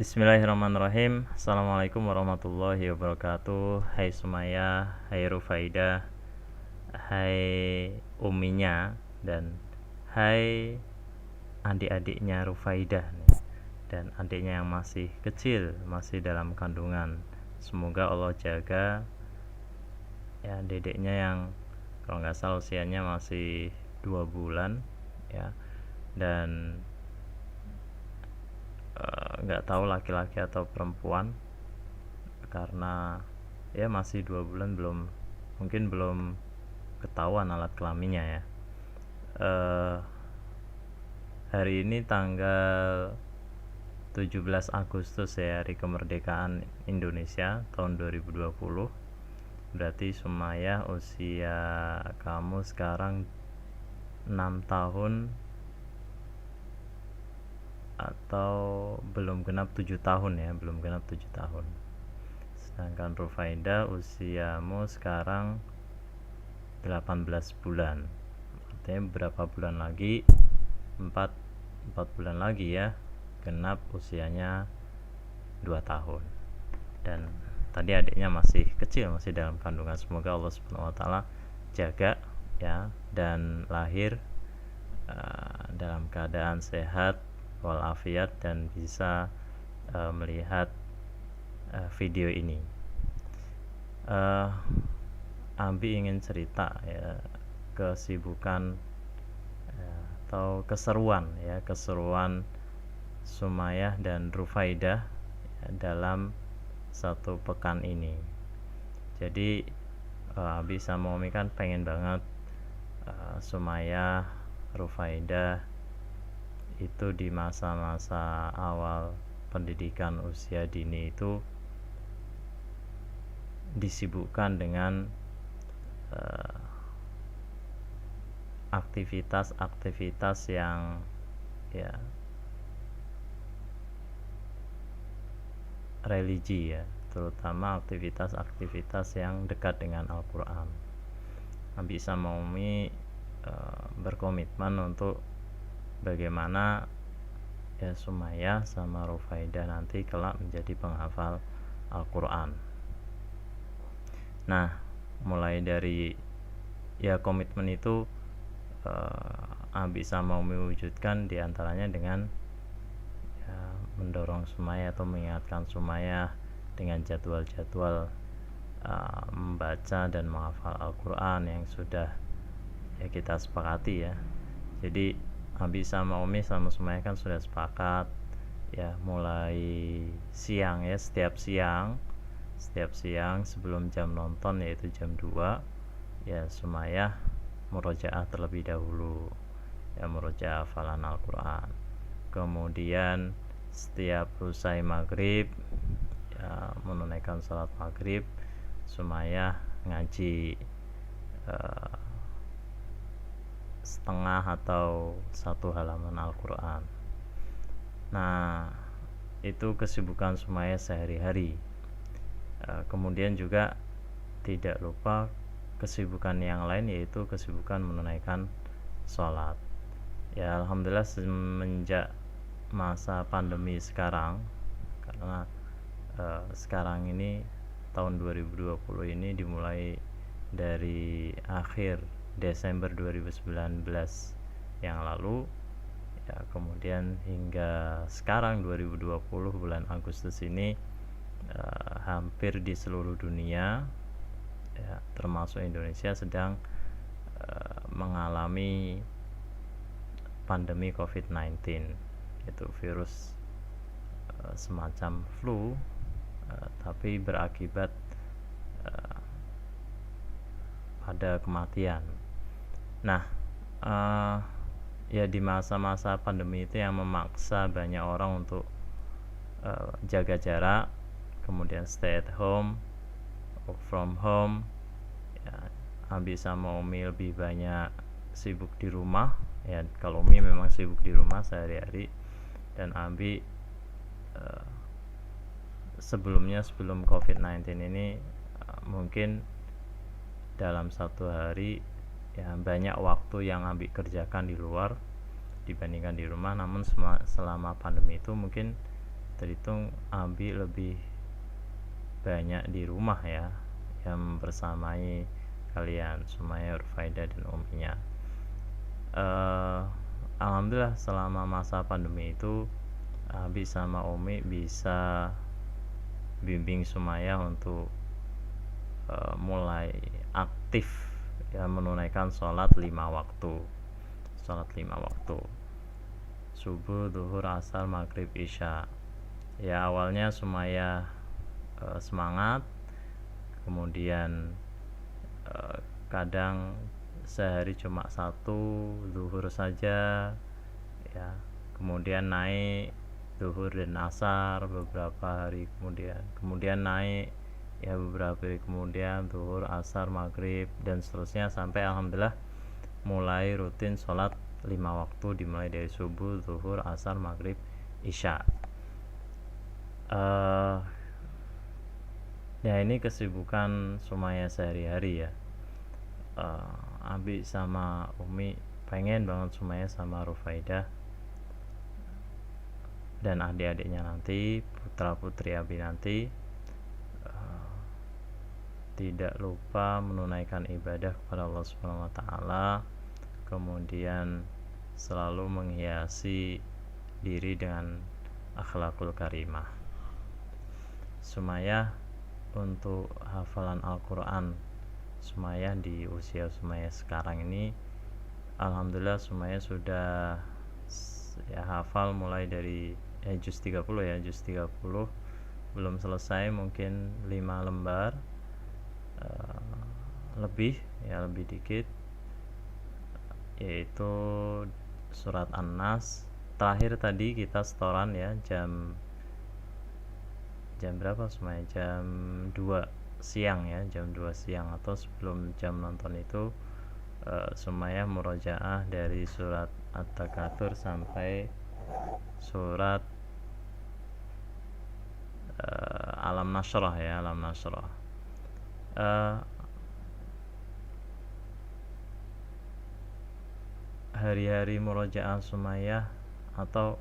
Bismillahirrahmanirrahim. Assalamualaikum warahmatullahi wabarakatuh. Hai Sumaya, hai Rufaida, hai uminya, dan hai adik-adiknya Rufaidah nih, dan adiknya yang masih kecil, masih dalam kandungan. Semoga Allah jaga ya dedeknya yang kalau nggak salah usianya masih 2 bulan ya, dan nggak tahu laki-laki atau perempuan karena ya masih 2 bulan, mungkin belum ketahuan alat kelaminnya ya. eh, Hari ini tanggal 17 Agustus ya, hari kemerdekaan Indonesia tahun 2020. Berarti Sumaya, usia kamu sekarang 6 tahun atau belum genap 7 tahun ya, belum genap 7 tahun. Sedangkan Rufaida usiamu sekarang 18 bulan. Artinya berapa bulan lagi? 4 bulan lagi ya, genap usianya 2 tahun. Dan tadi adiknya masih kecil, masih dalam kandungan. Semoga Allah Subhanahu wa taala jaga ya, dan lahir dalam keadaan sehat walafiat dan bisa melihat video ini. Abi ingin cerita ya, kesibukan atau keseruan Sumayah dan Rufaidah ya, dalam satu pekan ini. Jadi Abi sama Umi kan pengen banget Sumayah, Rufaidah itu di masa-masa awal pendidikan usia dini itu disibukkan dengan aktivitas-aktivitas yang ya religi ya, terutama aktivitas-aktivitas yang dekat dengan Al-Quran. Nabi sama Umi berkomitmen untuk bagaimana ya Sumayah sama Rufaidah nanti kelak menjadi penghafal Al-Quran. Nah, mulai dari ya komitmen itu Abi sama Umi wujudkan diantaranya dengan ya, mendorong Sumayah atau mengingatkan Sumayah dengan jadwal-jadwal membaca dan menghafal Al-Quran yang sudah ya kita sepakati ya. Jadi Abi sama Umi sama Sumayah kan sudah sepakat ya, mulai siang ya, setiap siang sebelum jam nonton yaitu jam 2 ya, Sumayah murojaah terlebih dahulu ya, murojaah hafalan Al-Quran. Kemudian setiap usai maghrib ya, menunaikan salat maghrib, Sumayah ngaji setengah atau 1 halaman Al-Quran. Nah, itu kesibukan Sumayah sehari-hari. Kemudian juga tidak lupa kesibukan yang lain, yaitu kesibukan menunaikan sholat. Ya alhamdulillah semenjak masa pandemi sekarang, karena sekarang ini tahun 2020 ini dimulai dari akhir Desember 2019 yang lalu ya, kemudian hingga sekarang 2020 bulan Agustus ini hampir di seluruh dunia ya, termasuk Indonesia sedang mengalami pandemi COVID-19, yaitu virus semacam flu tapi berakibat pada kematian. Nah, ya di masa-masa pandemi itu yang memaksa banyak orang untuk jaga jarak, kemudian stay at home, work from home ya. Abi sama Umi lebih banyak sibuk di rumah ya, kalau Umi memang sibuk di rumah sehari-hari, dan Abi sebelum COVID-19 ini mungkin dalam satu hari ya banyak waktu yang Abi kerjakan di luar dibandingkan di rumah. Namun selama pandemi itu mungkin terhitung Abi lebih banyak di rumah ya, yang bersamai kalian Sumayyah, Rufaidah dan Uminya. Alhamdulillah selama masa pandemi itu Abi sama Umi bisa bimbing Sumayyah untuk mulai aktif ya menunaikan sholat 5 waktu, subuh, duhur, asar, maghrib, isya. Ya awalnya Sumayyah semangat, kemudian kadang sehari cuma 1 duhur saja ya, kemudian naik duhur dan asar beberapa hari kemudian naik ya beberapa hari kemudian duhur, asar, maghrib dan seterusnya sampai alhamdulillah mulai rutin sholat 5 waktu dimulai dari subuh, duhur, asar, maghrib, isya. Ya ini kesibukan Sumayyah sehari-hari ya. Abi sama Umi pengen banget Sumayyah sama Rufaidah dan adik-adiknya nanti, putra putri Abi nanti tidak lupa menunaikan ibadah kepada Allah Subhanahu wa taala, kemudian selalu menghiasi diri dengan akhlakul karimah. Sumayyah untuk hafalan Al-Quran, Sumayyah di usia Sumayyah sekarang ini alhamdulillah Sumayyah sudah ya hafal mulai dari juz 30 ya, juz 30 belum selesai, mungkin 5 lembar lebih ya, lebih dikit, yaitu surat An-Nas. Terakhir tadi kita setoran ya jam berapa Sumayyah? Jam 2 siang ya, jam 2 siang atau sebelum jam nonton itu Sumayyah murojaah dari surat At-Takatsur sampai surat Alam Nashrah ya, Alam Nashrah. Hari-hari murojaah Sumayyah atau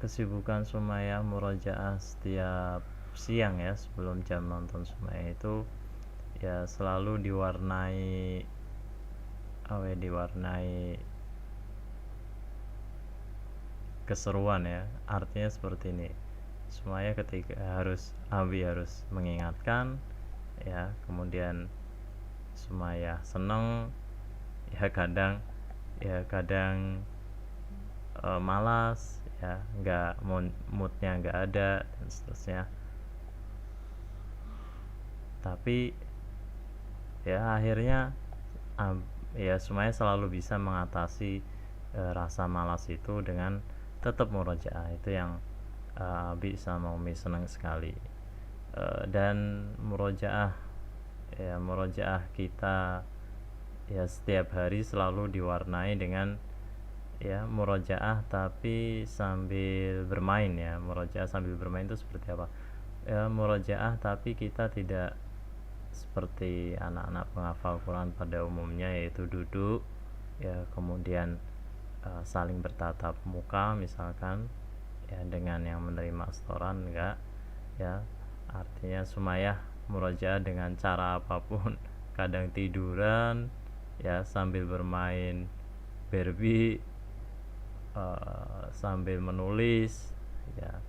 kesibukan Sumayyah murojaah setiap siang ya sebelum jam nonton Sumayyah itu ya selalu diwarnai keseruan ya. Artinya seperti ini, Sumayyah ketika Abi harus mengingatkan ya, kemudian Sumayyah seneng ya, kadang malas ya, nggak moodnya nggak ada dan seterusnya, tapi ya akhirnya ya Sumayyah selalu bisa mengatasi rasa malas itu dengan tetap murojaah. Itu yang Abi sama Umi senang sekali. Dan murojaah kita ya setiap hari selalu diwarnai dengan ya murojaah tapi sambil bermain ya. Murojaah sambil bermain itu seperti apa ya? Murojaah tapi kita tidak seperti anak-anak penghafal Quran pada umumnya, yaitu duduk ya kemudian saling bertatap muka misalkan ya dengan yang menerima setoran, enggak ya. Artinya Sumayyah murojaah dengan cara apapun, kadang tiduran ya sambil bermain Barbie, sambil menulis ya,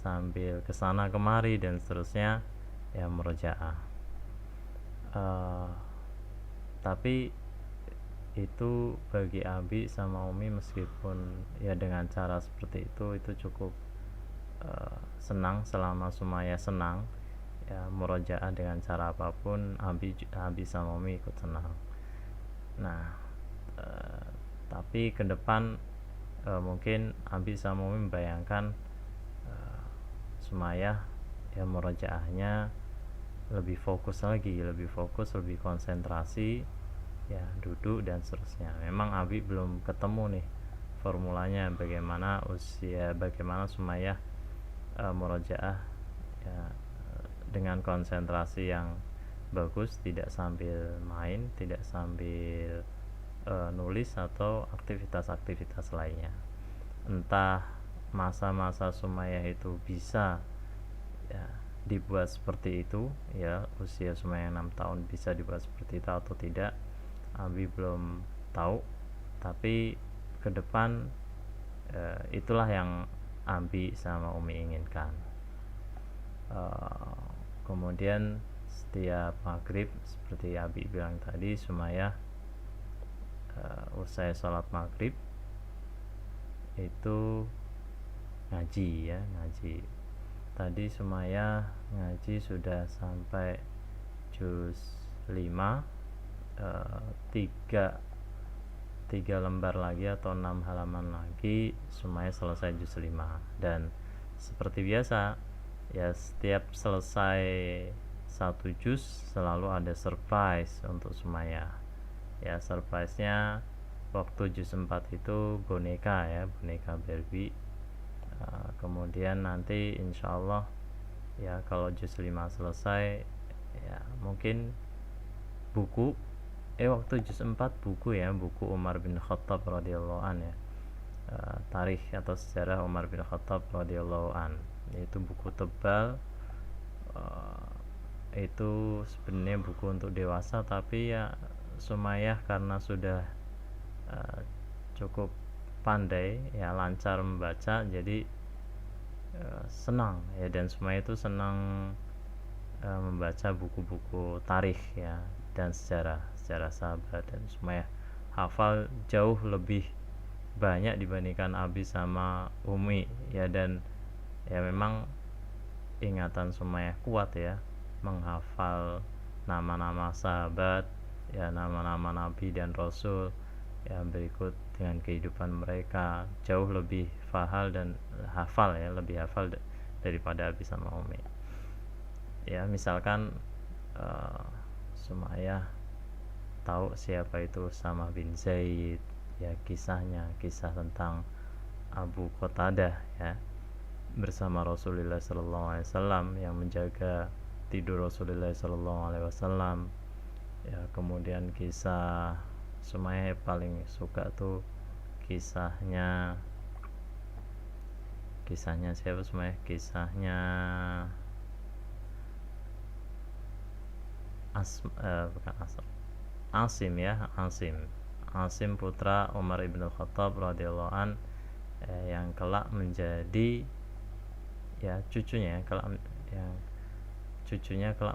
sambil kesana kemari dan seterusnya ya murojaah. Tapi itu bagi Abi sama Umi meskipun ya dengan cara seperti itu cukup senang. Selama Sumayyah senang ya murojaah dengan cara apapun, Abi sama Umi ikut senang. Nah tapi ke depan mungkin Abi sama Umi membayangkan Sumayyah ya murojaahnya lebih fokus lagi, lebih konsentrasi ya, duduk dan seterusnya. Memang Abi belum ketemu nih formulanya bagaimana Sumayyah murojaah ya dengan konsentrasi yang bagus, tidak sambil main, tidak sambil nulis atau aktivitas-aktivitas lainnya. Entah masa-masa Sumayyah itu bisa ya dibuat seperti itu, ya usia Sumayyah 6 tahun bisa dibuat seperti itu atau tidak, Abi belum tahu. Tapi ke depan itulah yang Abi sama Umi inginkan. Kemudian setiap maghrib seperti Abi bilang tadi, Sumayyah usai sholat maghrib itu ngaji ya, ngaji. Tadi Sumayyah ngaji sudah sampai juz 5, 3 lembar lagi atau 6 halaman lagi Sumayyah selesai juz 5. Dan seperti biasa ya, setiap selesai 1 juz selalu ada surprise untuk Sumayyah. Ya, surprise-nya waktu juz 4 itu boneka ya, boneka Barbie. Kemudian nanti insyaallah ya kalau juz 5 selesai ya mungkin buku waktu juz 4 buku ya, buku Umar bin Khattab radhiyallahu an ya, tarikh atau sejarah Umar bin Khattab radhiyallahu an. Itu buku tebal, itu sebenarnya buku untuk dewasa, tapi ya Sumayyah karena sudah cukup pandai ya, lancar membaca, jadi senang ya. Dan Sumayyah itu senang membaca buku-buku tarikh ya dan sejarah sahabat. Dan Sumayyah hafal jauh lebih banyak dibandingkan Abi sama Umi ya. Dan ya memang ingatan Sumayyah kuat ya, menghafal nama-nama sahabat ya, nama-nama Nabi dan Rasul ya, berikut dengan kehidupan mereka, jauh lebih hafal ya, lebih hafal daripada Abi sama Umi ya. Misalkan Sumayyah tahu siapa itu Usama bin Zaid ya, kisah tentang Abu Qatadah ya, bersama Rasulullah SAW yang menjaga tidur Rasulullah SAW ya. Kemudian kisah Sumayyah paling suka tuh kisahnya siapa Sumayyah? Kisahnya Asim ya, Asim putra Umar ibn Khattab radhiyallahu an, yang kelak menjadi ya cucunya kelak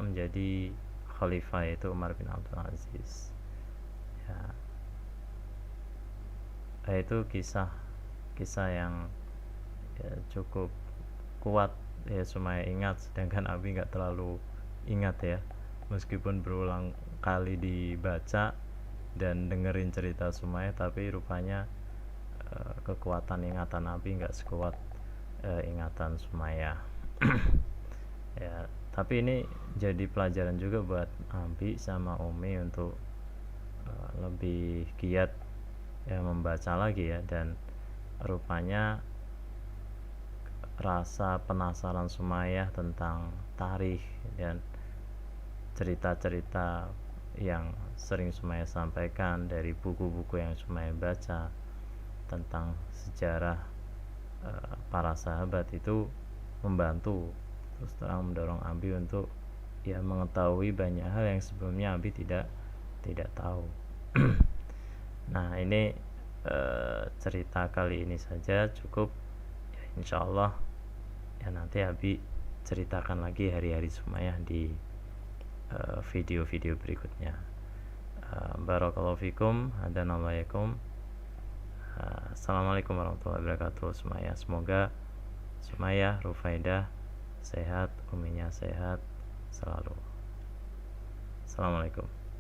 menjadi khalifah, yaitu Umar bin Abdul Aziz ya. Itu kisah yang ya, cukup kuat ya, Sumayyah ingat, sedangkan Abi nggak terlalu ingat ya, meskipun berulang kali dibaca dan dengerin cerita Sumayyah, tapi rupanya kekuatan ingatan Abi nggak sekuat ingatan Sumayyah. Ya, tapi ini jadi pelajaran juga buat Abi sama Umi untuk lebih giat ya membaca lagi ya. Dan rupanya rasa penasaran Sumayyah tentang tarikh dan cerita-cerita yang sering Sumayyah sampaikan dari buku-buku yang Sumayyah baca tentang sejarah para sahabat itu membantu, terus terang mendorong Abi untuk ya mengetahui banyak hal yang sebelumnya Abi tidak tahu. Nah, ini cerita kali ini saja cukup ya, insyaallah ya nanti Abi ceritakan lagi hari-hari Sumayyah di video-video berikutnya. Barakallahu fikum, hadanallahu. Assalamualaikum warahmatullahi wabarakatuh. Semoga Sumayyah, Rufaidah sehat, Uminya sehat selalu. Assalamualaikum.